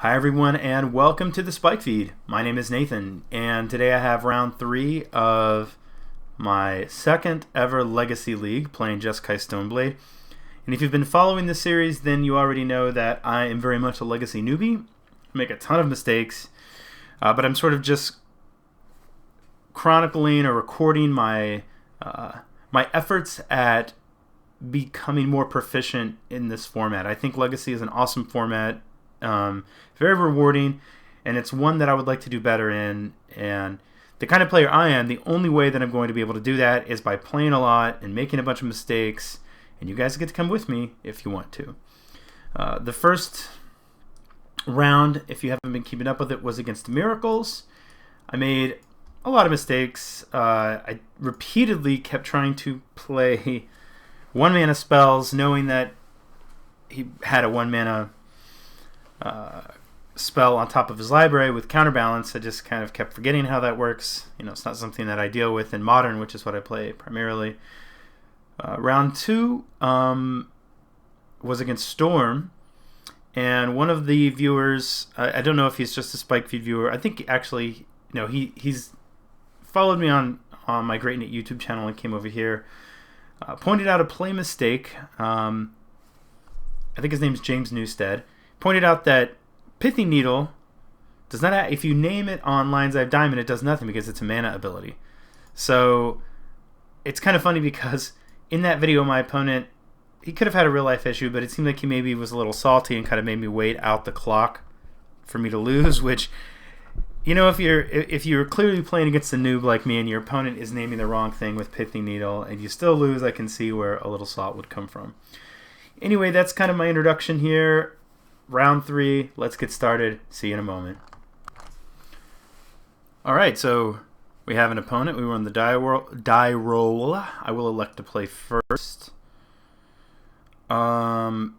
Hi everyone and welcome to the Spike Feed. My name is Nathan and today I have round 3 of my second ever Legacy League playing Jeskai Stoneblade. And if you've been following this series, then you already know that I am very much a Legacy newbie. I make a ton of mistakes, but I'm sort of just chronicling or recording my efforts at becoming more proficient in this format. I think Legacy is an awesome format. Very rewarding, and it's one that I would like to do better in. And the kind of player I am, the only way that I'm going to be able to do that is by playing a lot and making a bunch of mistakes. And you guys get to come with me if you want to. The first round, if you haven't been keeping up with it, was against Miracles. I made a lot of mistakes. I repeatedly kept trying to play 1-mana spells, knowing that he had a 1-mana spell on top of his library with counterbalance. I just kind of kept forgetting how that works. You know, it's not something that I deal with in Modern, which is what I play primarily. Round 2 was against Storm, and one of the viewers, I don't know if he's just a Spike Feed viewer. I think actually, no, he's followed me on my Great Knit YouTube channel and came over here. Pointed out a play mistake. I think his name is James Newstead. Pointed out that Pithy Needle does not have, if you name it on Lion's Eye Diamond, it does nothing because it's a mana ability. So it's kind of funny because in that video my opponent, he could have had a real life issue, but it seemed like he maybe was a little salty and kind of made me wait out the clock for me to lose, which, you know, if you're clearly playing against a noob like me and your opponent is naming the wrong thing with Pithy Needle and you still lose, I can see where a little salt would come from. Anyway, that's kind of my introduction here. Round 3, let's get started. See you in a moment. Alright, so we have an opponent. We run the die roll. I will elect to play first. Well,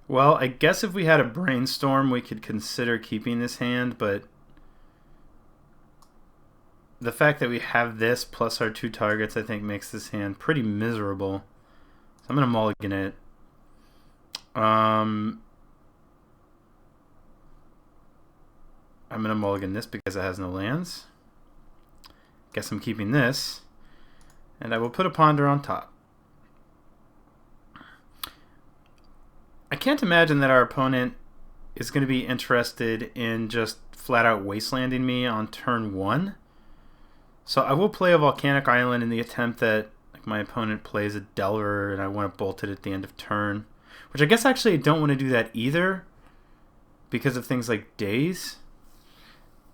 I guess if we had a brainstorm, we could consider keeping this hand, but the fact that we have this plus our 2 targets, I think, makes this hand pretty miserable. So I'm going to mulligan it. I'm going to mulligan this because it has no lands. Guess I'm keeping this. And I will put a Ponder on top. I can't imagine that our opponent is going to be interested in just flat out wastelanding me on turn 1. So I will play a Volcanic Island in the attempt that my opponent plays a Delver and I want to bolt it at the end of turn. Which I guess actually I don't want to do that either because of things like days.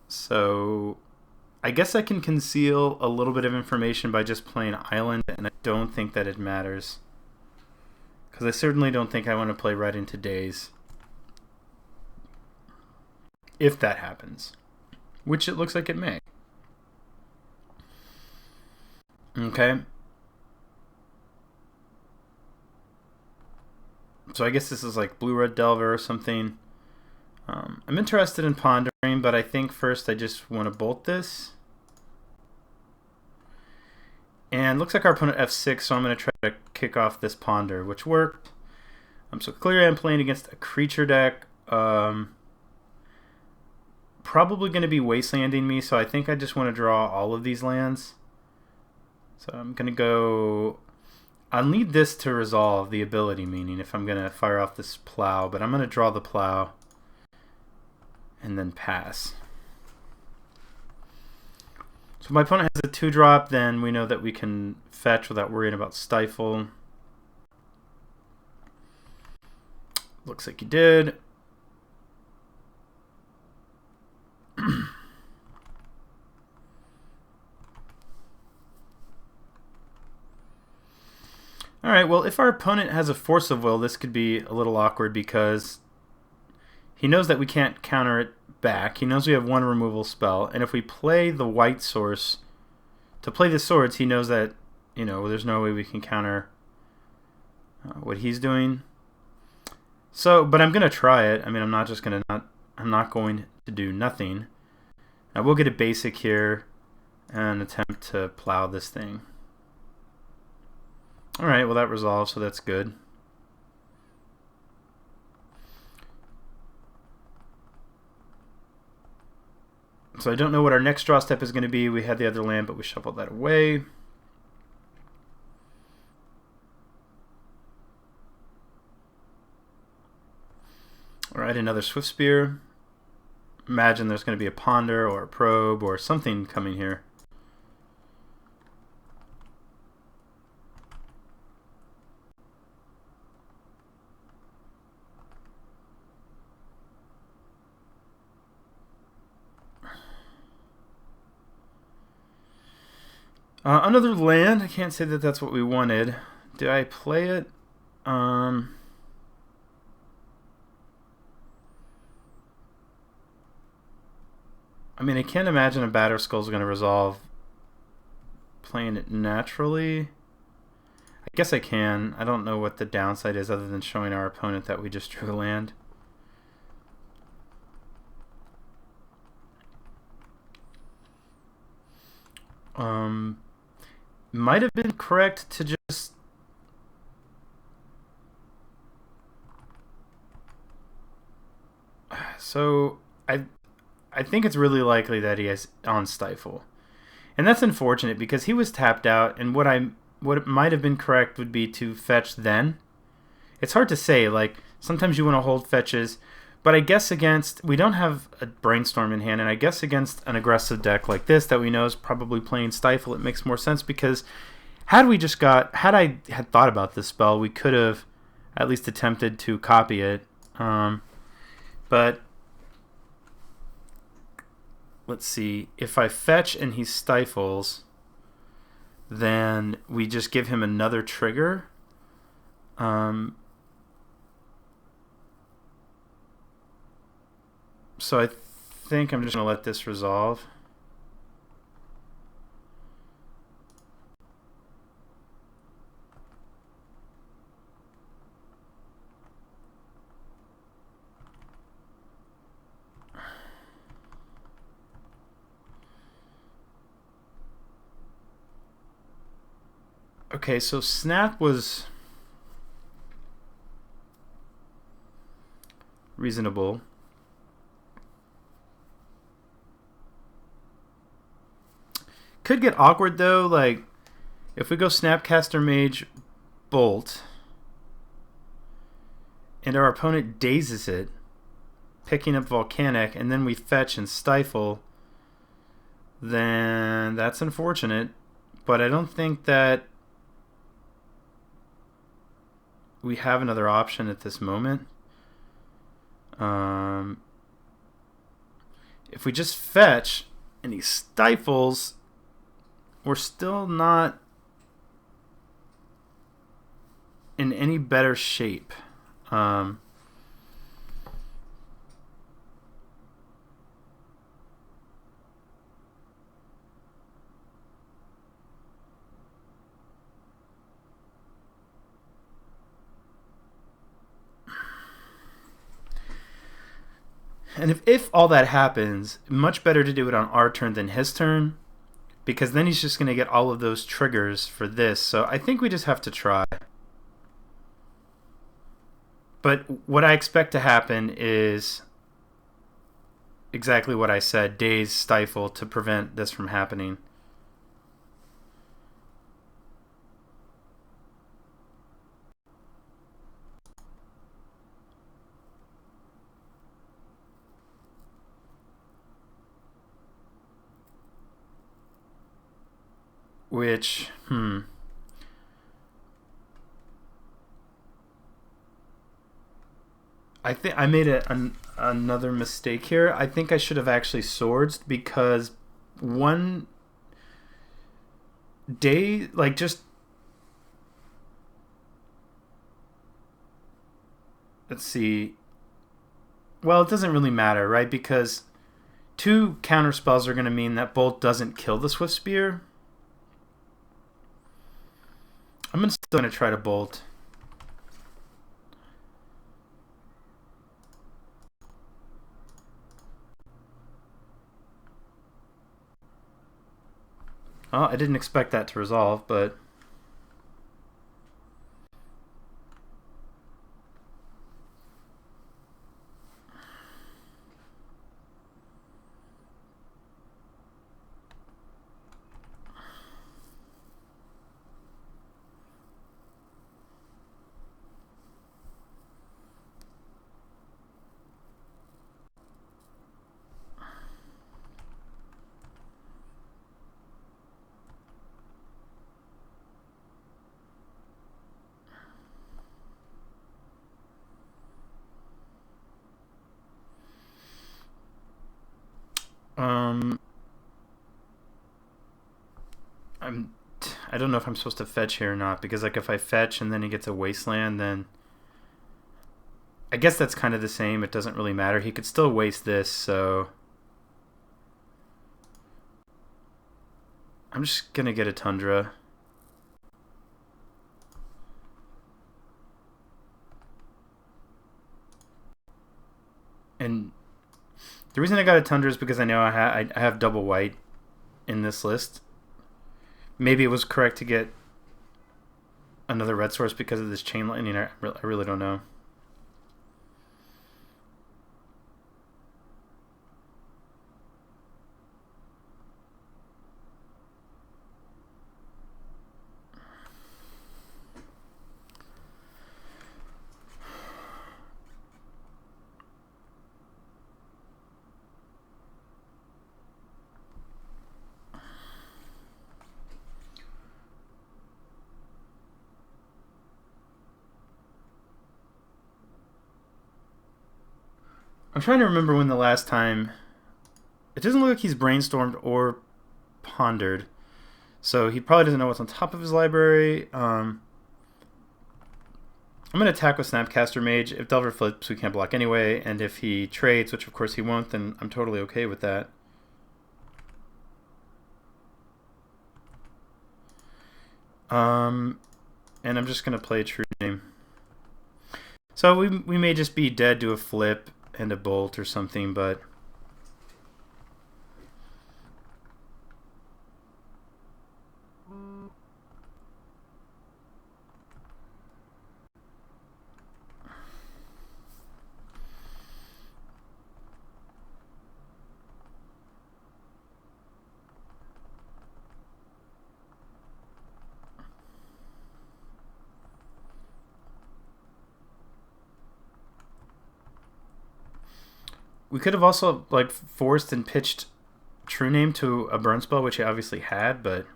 So I guess I can conceal a little bit of information by just playing Island, and I don't think that it matters. Because I certainly don't think I want to play right into days. If that happens. Which it looks like it may. Okay. So I guess this is like Blue-Red Delver or something. I'm interested in pondering, but I think first I just want to bolt this. And looks like our opponent F6, so I'm going to try to kick off this ponder, which worked. So clearly I'm playing against a creature deck. Probably going to be wastelanding me, so I think I just want to draw all of these lands. So I'm going to go... I'll need this to resolve the ability, meaning if I'm going to fire off this plow, but I'm going to draw the plow and then pass. So if my opponent has a 2-drop, then we know that we can fetch without worrying about stifle. Looks like he did. Alright, well, if our opponent has a Force of Will, this could be a little awkward because he knows that we can't counter it back. He knows we have 1 removal spell, and if we play the white source, to play the swords, he knows that, you know, there's no way we can counter what he's doing. So, but I'm going to try it. I mean, I'm not going to do nothing. I will get a basic here and attempt to plow this thing. Alright, well that resolves, so that's good. So I don't know what our next draw step is going to be. We had the other land, but we shuffled that away. Alright, another Swift Spear. Imagine there's going to be a Ponder or a Probe or something coming here. Another land. I can't say that that's what we wanted. Did I play it? I mean, I can't imagine a Batter Skull is going to resolve playing it naturally. I guess I can. I don't know what the downside is other than showing our opponent that we just drew a land. Might have been correct to just so I think it's really likely that he has on Stifle. And that's unfortunate because he was tapped out, and what might have been correct would be to fetch then. It's hard to say, like sometimes you want to hold fetches, but I guess we don't have a Brainstorm in hand, and I guess against an aggressive deck like this that we know is probably playing Stifle, it makes more sense because had I had thought about this spell, we could have at least attempted to copy it. But let's see, if I fetch and he stifles, then we just give him another trigger. So I think I'm just going to let this resolve. Okay, so Snap was reasonable. Could get awkward though, like if we go Snapcaster Mage Bolt and our opponent dazes it, picking up Volcanic, and then we fetch and Stifle, then that's unfortunate. But I don't think that we have another option at this moment. If we just fetch and he stifles, we're still not in any better shape. And if all that happens, much better to do it on our turn than his turn, because then he's just going to get all of those triggers for this. So I think we just have to try. But what I expect to happen is exactly what I said, daze, stifle, to prevent this from happening. Which, I think I made another mistake here. I think I should have actually swords, because one day, like, just let's see. Well, it doesn't really matter, right? Because two counter spells are going to mean that Bolt doesn't kill the Swift Spear. I'm still going to try to Bolt. Oh, I didn't expect that to resolve, but Um, I don't know if I'm supposed to fetch here or not, because like if I fetch and then he gets a wasteland, then I guess that's kind of the same. It doesn't really matter. He could still waste this, so I'm just gonna get a Tundra. And the reason I got a Tundra is because I know I have double white in this list. Maybe it was correct to get another red source because of this chain lightning. I really don't know. I'm trying to remember when the last time... It doesn't look like he's brainstormed or pondered. So he probably doesn't know what's on top of his library. I'm going to attack with Snapcaster Mage. If Delver flips, we can't block anyway. And if he trades, which of course he won't, then I'm totally okay with that. And I'm just going to play True Name. So we may just be dead to a flip and a bolt or something, but we could have also like forced and pitched True Name to a burn spell, which he obviously had, but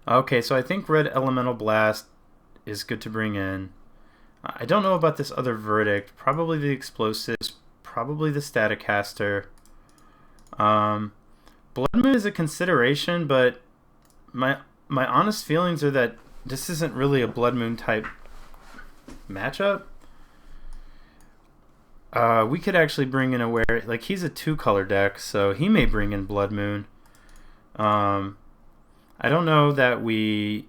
okay, so I think Red Elemental Blast is good to bring in. I don't know about this other verdict. Probably the explosives, probably the Staticaster. Blood Moon is a consideration, but my honest feelings are that this isn't really a Blood Moon type matchup. We could actually bring in like he's a 2-color deck, so he may bring in Blood Moon. I don't know that we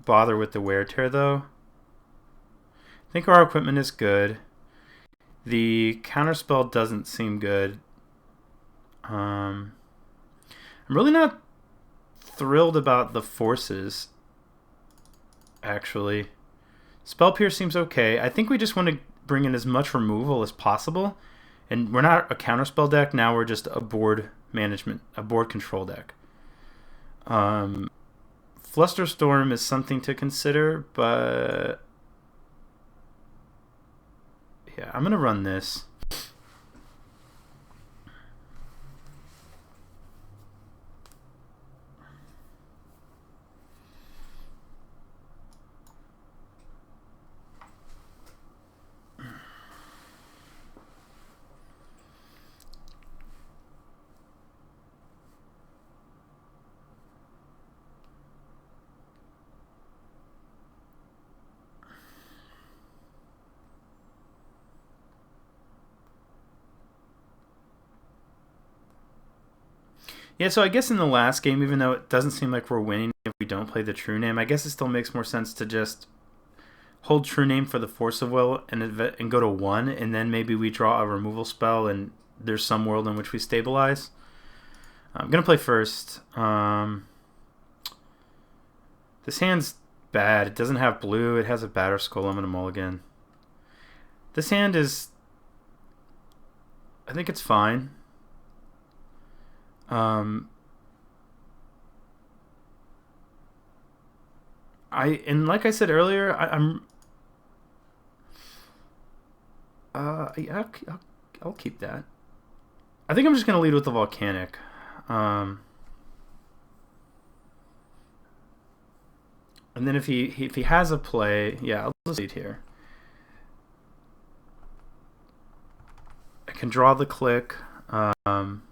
bother with the Wear Tear though. I think our equipment is good. The counterspell doesn't seem good. I'm really not thrilled about the forces, actually. Spell Pierce seems okay. I think we just want to bring in as much removal as possible. And we're not a counterspell deck. Now we're just a board control deck. Flusterstorm is something to consider, but yeah, I'm going to run this. Yeah, so I guess in the last game, even though it doesn't seem like we're winning if we don't play the True Name, I guess it still makes more sense to just hold True Name for the Force of Will and go to 1, and then maybe we draw a removal spell and there's some world in which we stabilize. I'm going to play first. This hand's bad. It doesn't have blue. It has a Batter Skull. I'm going to mulligan. This hand is... I think it's fine. And like I said earlier, I'll keep that. I think I'm just gonna lead with the Volcanic. And then if he has a play, yeah, I'll just lead here. I can draw the click. Um,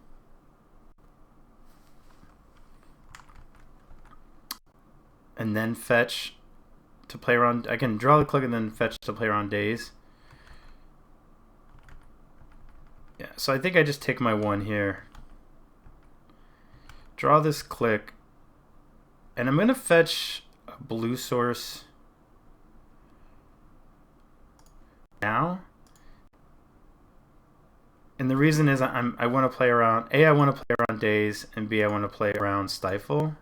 and then fetch to play around. I can draw the click and then fetch to play around days. Yeah, so I think I just take my 1 here. Draw this click. And I'm going to fetch a blue source now. And the reason is I want to play around, A, I want to play around days, and B, I want to play around stifle.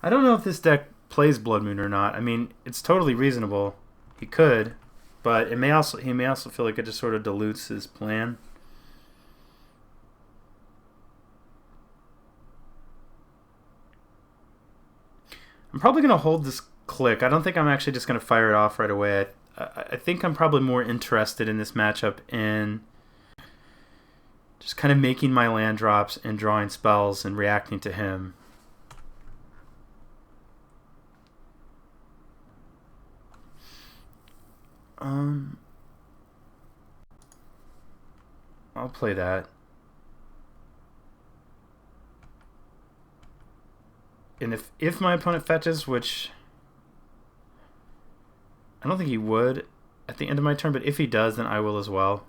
I don't know if this deck plays Blood Moon or not. I mean, it's totally reasonable. He could, but he may also feel like it just sort of dilutes his plan. I'm probably going to hold this click. I don't think I'm actually just going to fire it off right away. I think I'm probably more interested in this matchup in just kind of making my land drops and drawing spells and reacting to him. I'll play that. And if my opponent fetches, which I don't think he would at the end of my turn, but if he does, then I will as well.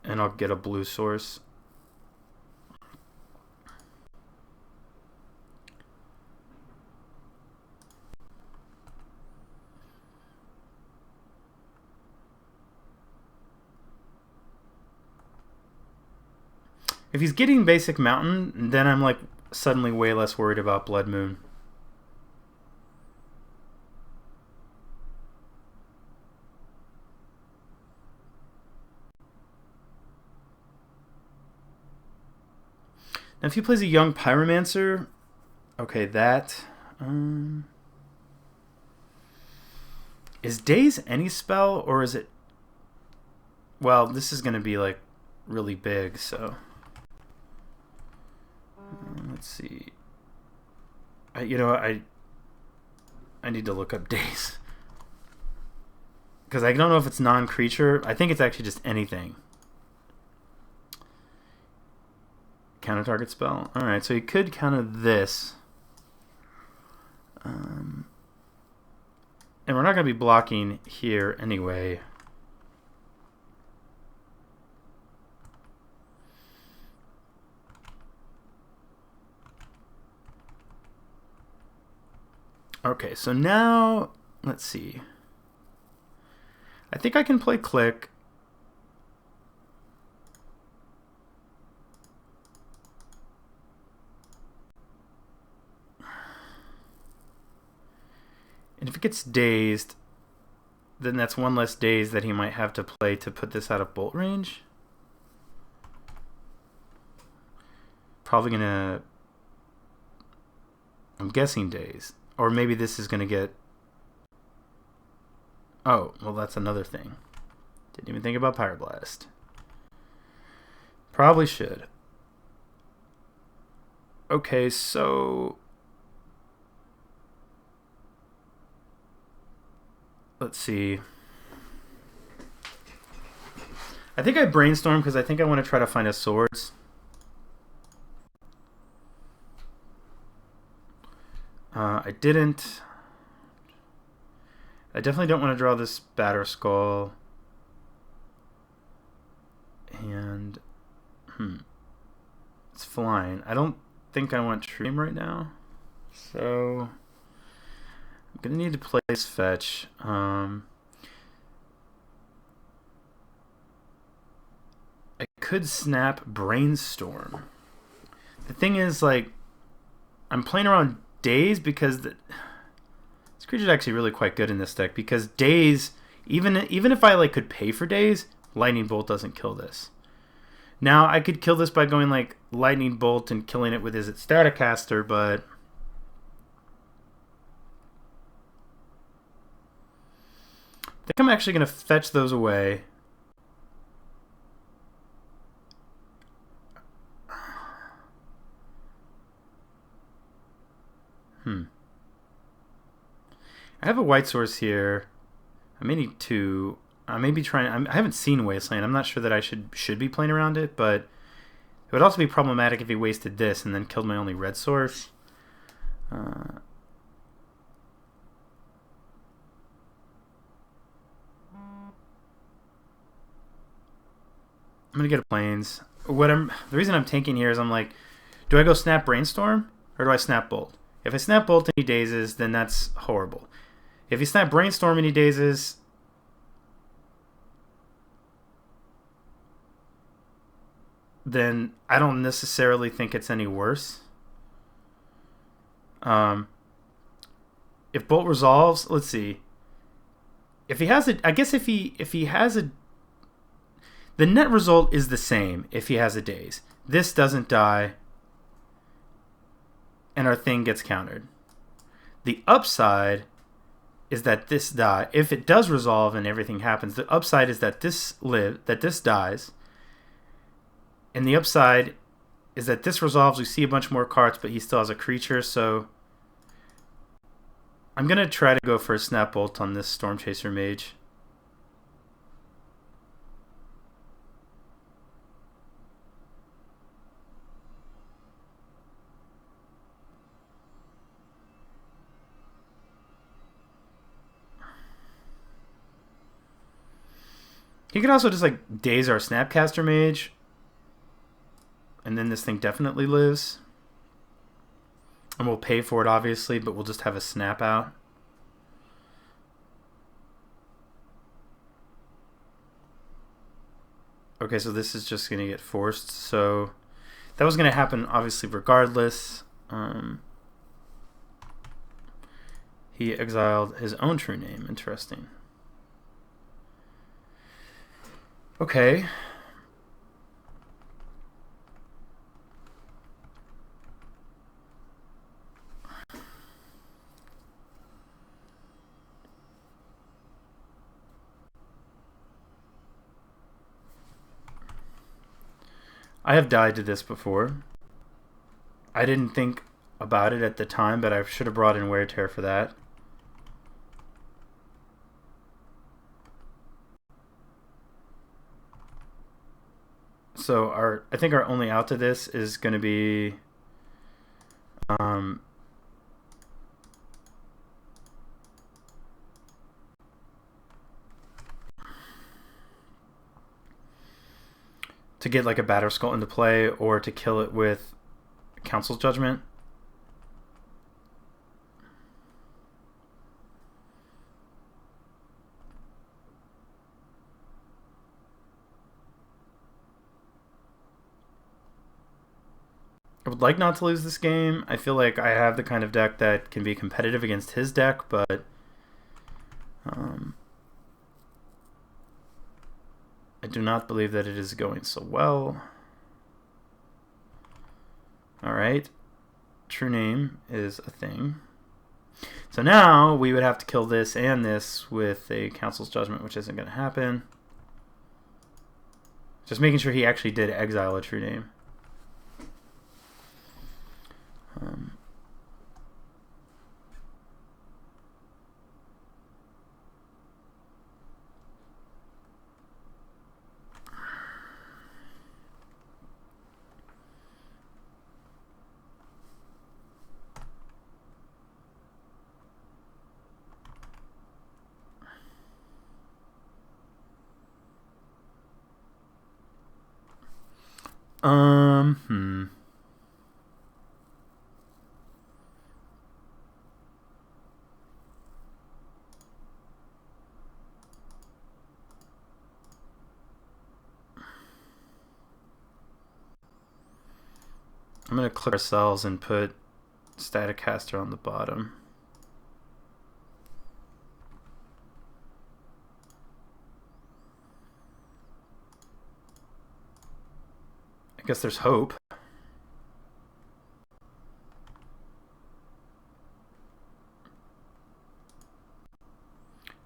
And I'll get a blue source. If he's getting basic mountain, then I'm like suddenly way less worried about Blood Moon. Now if he plays a young Pyromancer, okay, that is Daze any spell, or is it, well, this is going to be like really big, so let's see. You know, I need to look up Daze, because I don't know if it's non-creature. I think it's actually just anything. Counter target spell. Alright, so he could counter this. And we're not going to be blocking here anyway. Okay, so now, let's see. I think I can play click. And if it gets dazed, then that's one less daze that he might have to play to put this out of bolt range. Probably gonna, I'm guessing daze. Or maybe this is gonna get, oh, well that's another thing. Didn't even think about Pyroblast. Probably should. Okay, so let's see. I think I brainstorm because I think I want to try to find a swords. I didn't. I definitely don't want to draw this Batter Skull. And it's flying. I don't think I want Dream right now, so I'm gonna need to play this fetch. I could snap Brainstorm. The thing is, like, I'm playing around Daze because this creature's actually really quite good in this deck, because Daze, even if I like could pay for Daze, Lightning Bolt doesn't kill this. Now I could kill this by going like Lightning Bolt and killing it with his Staticaster, but I think I'm actually going to fetch those away. I have a white source here. I may need two. I may be trying. I haven't seen Wasteland. I'm not sure that I should be playing around it, but it would also be problematic if he wasted this and then killed my only red source. I'm gonna get a plains. The reason I'm tanking here is I'm like, do I go snap Brainstorm or do I snap Bolt? If I snap Bolt and he dazes, then that's horrible. If you snap Brainstorm and he dazes, then I don't necessarily think it's any worse. If Bolt resolves, let's see. If he has I guess if he has the net result is the same if he has a daze. This doesn't die, and our thing gets countered. The upside is that this die. If it does resolve and everything happens, the upside is that this dies. And the upside is that this resolves. We see a bunch more cards, but he still has a creature. So I'm going to try to go for a Snap Bolt on this Storm Chaser Mage. He could also just like daze our Snapcaster Mage. And then this thing definitely lives. And we'll pay for it, obviously, but we'll just have a snap out. Okay, so this is just going to get forced. So that was going to happen, obviously, regardless. He exiled his own true name. Interesting. Okay. I have died to this before. I didn't think about it at the time, but I should have brought in Wear Tear for that. So I think our only out to this is going to be to get like a Batter Skull into play or to kill it with Council's Judgment. I would like not to lose this game. I feel like I have the kind of deck that can be competitive against his deck, but I do not believe that it is going so well. Alright. True name is a thing. So now we would have to kill this and this with a Council's Judgment, which isn't going to happen. Just making sure he actually did exile a true name. I'm going to click ourselves and put Static Caster on the bottom. I guess there's hope. I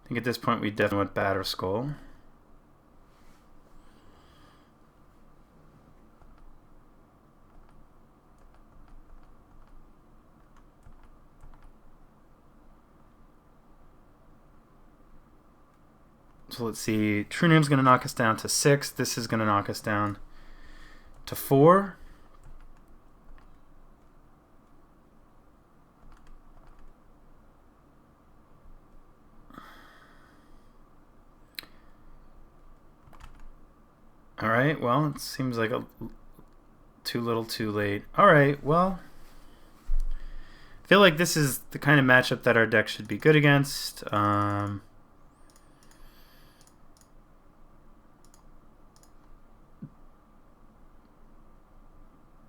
think at this point we definitely want Batter Skull. So let's see. True Name's going to knock us down to 6. This is going to knock us down to 4. Alright, well, it seems like too little too late. Alright, well, I feel like this is the kind of matchup that our deck should be good against.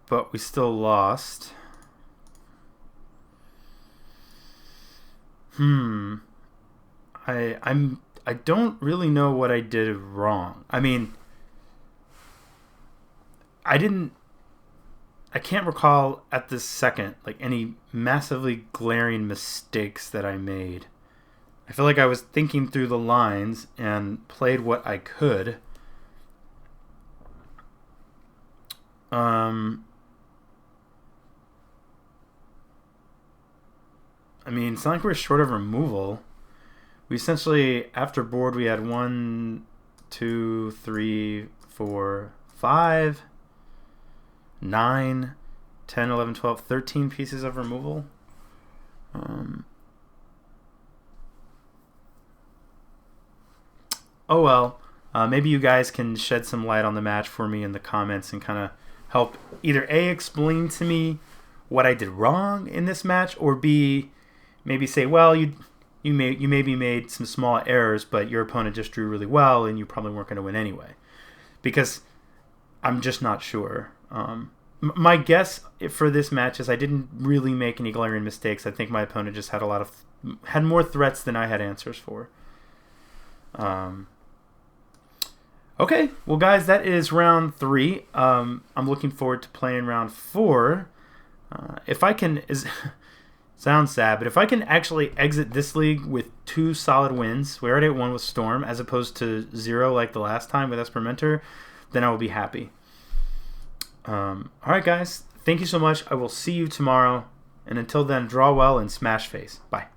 But we still lost. I don't really know what I did wrong. I mean, I can't recall at this second like any massively glaring mistakes that I made. I feel like I was thinking through the lines and played what I could. I mean, it's not like we're short of removal. We essentially, after board, we had 1, 2, 3, 4, 5, 9, 10, 11, 12, 13 pieces of removal. Oh well. Maybe you guys can shed some light on the match for me in the comments and kind of help either A, explain to me what I did wrong in this match, or B, maybe say, well, you maybe made some small errors, but your opponent just drew really well, and you probably weren't going to win anyway. Because I'm just not sure. My guess for this match is I didn't really make any glaring mistakes. I think my opponent just had had more threats than I had answers for. Okay, well, guys, that is round 3. I'm looking forward to playing round 4. If I can... Sounds sad, but if I can actually exit this league with 2 solid wins, we already had 1 with Storm, as opposed to 0 like the last time with Espermentor, then I will be happy. Alright, guys, thank you so much. I will see you tomorrow, and until then, draw well and smash face. Bye.